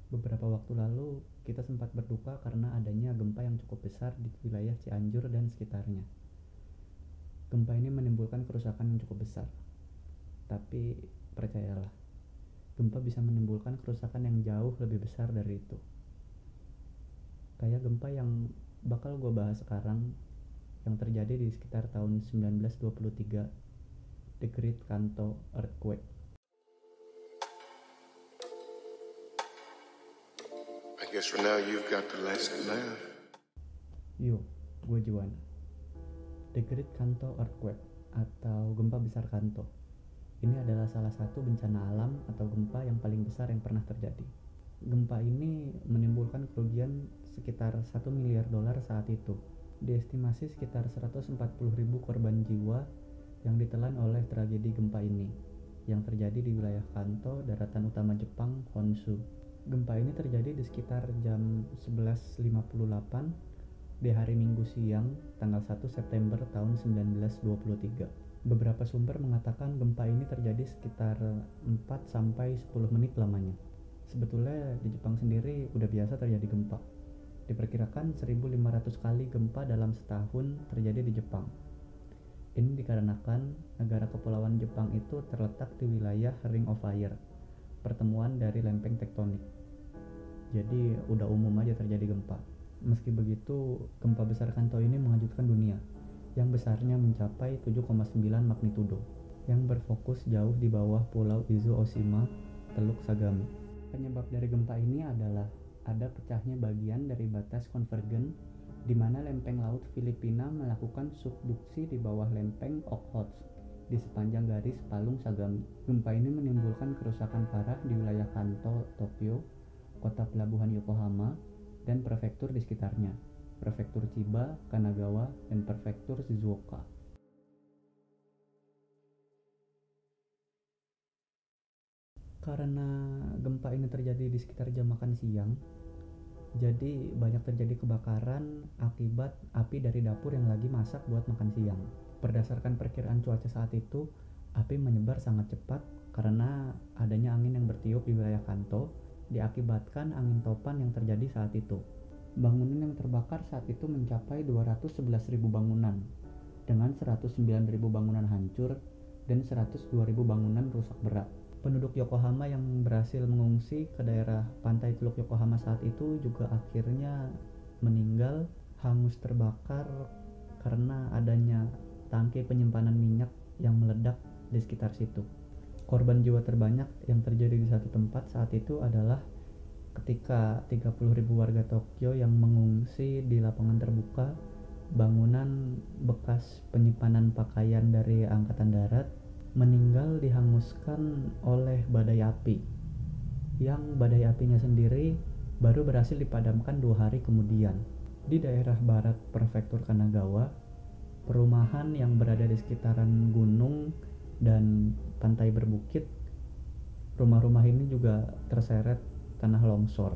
Beberapa waktu lalu, kita sempat berduka karena adanya gempa yang cukup besar di wilayah Cianjur dan sekitarnya. Gempa ini menimbulkan kerusakan yang cukup besar. Tapi, percayalah, gempa bisa menimbulkan kerusakan yang jauh lebih besar dari itu. Kayak gempa yang bakal gue bahas sekarang, yang terjadi di sekitar tahun 1923, The Great Kanto Earthquake. I guess for now you've got the last laugh. Yo, gue Juwana. The Great Kanto Earthquake atau gempa besar Kanto. Ini adalah salah satu bencana alam atau gempa yang paling besar yang pernah terjadi. Gempa ini menimbulkan kerugian sekitar 1 miliar dolar saat itu. Diestimasi sekitar 140.000 korban jiwa yang ditelan oleh tragedi gempa ini yang terjadi di wilayah Kanto, daratan utama Jepang, Honshu. Gempa ini terjadi di sekitar jam 11.58 di hari Minggu siang, tanggal 1 September tahun 1923. Beberapa sumber mengatakan gempa ini terjadi sekitar 4-10 menit lamanya. Sebetulnya di Jepang sendiri udah biasa terjadi gempa. Diperkirakan 1.500 kali gempa dalam setahun terjadi di Jepang. Ini dikarenakan negara kepulauan Jepang itu terletak di wilayah Ring of Fire, pertemuan dari lempeng tektonik. Jadi udah umum aja terjadi gempa. Meski begitu, gempa besar Kanto ini mengejutkan dunia, yang besarnya mencapai 7,9 magnitudo, yang berfokus jauh di bawah pulau Izu Oshima, Teluk Sagami. Penyebab dari gempa ini adalah ada pecahnya bagian dari batas konvergen di mana lempeng laut Filipina melakukan subduksi di bawah lempeng Okhotsk di sepanjang garis Palung Sagami. Gempa ini menimbulkan kerusakan parah di wilayah Kanto, Tokyo, kota pelabuhan Yokohama, dan prefektur di sekitarnya, prefektur Chiba, Kanagawa, dan prefektur Shizuoka. Karena gempa ini terjadi di sekitar jam makan siang, jadi banyak terjadi kebakaran akibat api dari dapur yang lagi masak buat makan siang. Berdasarkan perkiraan cuaca saat itu, api menyebar sangat cepat karena adanya angin yang bertiup di wilayah Kanto, diakibatkan angin topan yang terjadi saat itu. Bangunan yang terbakar saat itu mencapai 211.000 bangunan, dengan 109.000 bangunan hancur dan 102.000 bangunan rusak berat. Penduduk Yokohama yang berhasil mengungsi ke daerah pantai Teluk Yokohama saat itu juga akhirnya meninggal hangus terbakar karena adanya tangki penyimpanan minyak yang meledak di sekitar situ. Korban jiwa terbanyak yang terjadi di satu tempat saat itu adalah ketika 30.000 warga Tokyo yang mengungsi di lapangan terbuka bangunan bekas penyimpanan pakaian dari Angkatan Darat meninggal dihanguskan oleh badai api, yang badai apinya sendiri baru berhasil dipadamkan 2 hari kemudian. Di daerah barat prefektur Kanagawa, perumahan yang berada di sekitaran gunung dan pantai berbukit, rumah-rumah ini juga terseret tanah longsor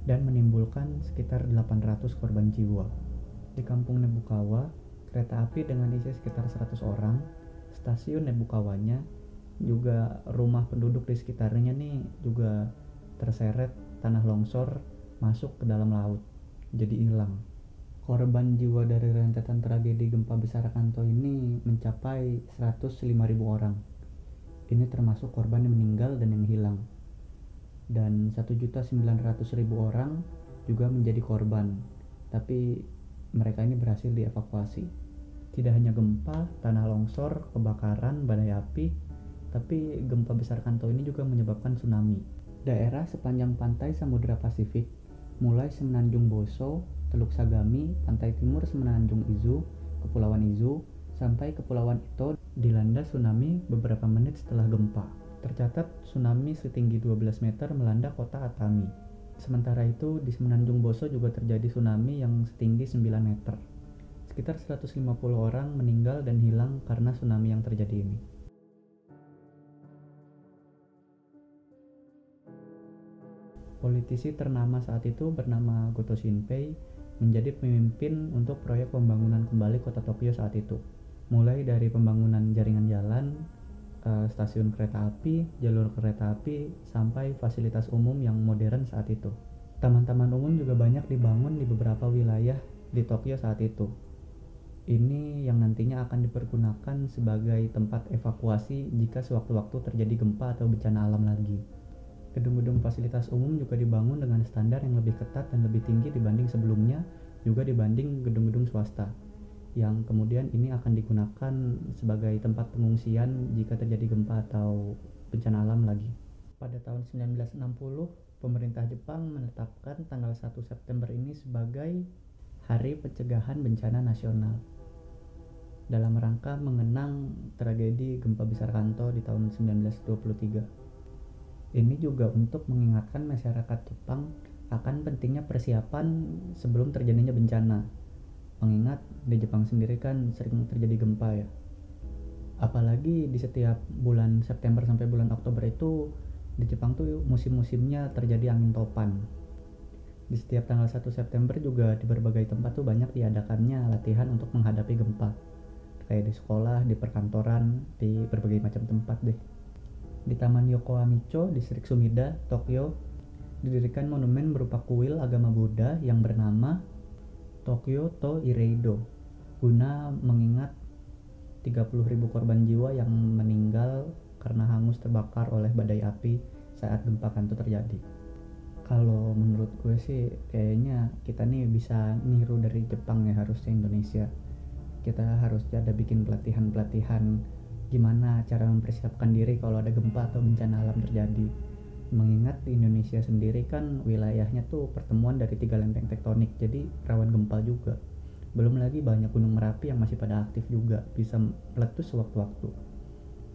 dan menimbulkan sekitar 800 korban jiwa. Di kampung Nebukawa, kereta api dengan isi sekitar 100 orang, stasiun Nebukawanya, juga rumah penduduk di sekitarnya nih juga terseret tanah longsor masuk ke dalam laut, jadi hilang. Korban jiwa dari rentetan tragedi gempa besar Kanto ini mencapai 105.000 orang. Ini termasuk korban yang meninggal dan yang hilang. Dan 1.900.000 orang juga menjadi korban, tapi mereka ini berhasil dievakuasi. Tidak hanya gempa, tanah longsor, kebakaran, badai api, tapi gempa besar Kanto ini juga menyebabkan tsunami. Daerah sepanjang pantai Samudra Pasifik, mulai Semenanjung Boso, Teluk Sagami, pantai timur Semenanjung Izu, Kepulauan Izu, sampai Kepulauan Ito dilanda tsunami beberapa menit setelah gempa. Tercatat tsunami setinggi 12 meter melanda kota Atami. Sementara itu di Semenanjung Boso juga terjadi tsunami yang setinggi 9 meter. Sekitar 150 orang meninggal dan hilang karena tsunami yang terjadi ini. Politisi ternama saat itu bernama Goto Shinpei menjadi pemimpin untuk proyek pembangunan kembali kota Tokyo saat itu. Mulai dari pembangunan jaringan jalan, stasiun kereta api, jalur kereta api, sampai fasilitas umum yang modern saat itu. Taman-taman umum juga banyak dibangun di beberapa wilayah di Tokyo saat itu. Ini yang nantinya akan dipergunakan sebagai tempat evakuasi jika sewaktu-waktu terjadi gempa atau bencana alam lagi. Gedung-gedung fasilitas umum juga dibangun dengan standar yang lebih ketat dan lebih tinggi dibanding sebelumnya, juga dibanding gedung-gedung swasta, yang kemudian ini akan digunakan sebagai tempat pengungsian jika terjadi gempa atau bencana alam lagi. Pada tahun 1960, pemerintah Jepang menetapkan tanggal 1 September ini sebagai Hari Pencegahan Bencana Nasional dalam rangka mengenang tragedi gempa besar Kanto di tahun 1923. Ini juga untuk mengingatkan masyarakat Jepang akan pentingnya persiapan sebelum terjadinya bencana. Mengingat di Jepang sendiri kan sering terjadi gempa ya. Apalagi di setiap bulan September sampai bulan Oktober itu di Jepang tuh musim-musimnya terjadi angin topan. Di setiap tanggal 1 September juga di berbagai tempat tuh banyak diadakannya latihan untuk menghadapi gempa. Kayak di sekolah, di perkantoran, di berbagai macam tempat deh. Di Taman Yokohamicho, distrik Sumida, Tokyo, didirikan monumen berupa kuil agama Buddha yang bernama Tokyo to Ireido, guna mengingat 30.000 korban jiwa yang meninggal karena hangus terbakar oleh badai api saat gempa Kanto terjadi. Kalau menurut gue sih kayaknya kita nih bisa niru dari Jepang ya, harusnya Indonesia. Kita harus ada bikin pelatihan-pelatihan gimana cara mempersiapkan diri kalau ada gempa atau bencana alam terjadi. Mengingat di Indonesia sendiri kan wilayahnya tuh pertemuan dari 3 lempeng tektonik, jadi rawan gempa juga. Belum lagi banyak gunung Merapi yang masih pada aktif juga, bisa meletus sewaktu-waktu.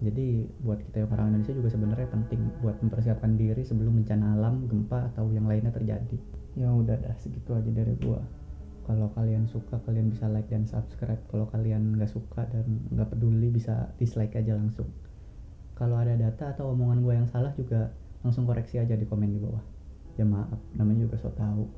Jadi buat kita yang orang Indonesia juga sebenarnya penting buat mempersiapkan diri sebelum bencana alam, gempa atau yang lainnya terjadi. Ya udah dah, segitu aja dari gua. Kalau kalian suka, kalian bisa like dan subscribe. Kalau kalian nggak suka dan nggak peduli, bisa dislike aja langsung. Kalau ada data atau omongan gue yang salah juga langsung koreksi aja di komen di bawah. Ya maaf, namanya juga so tau.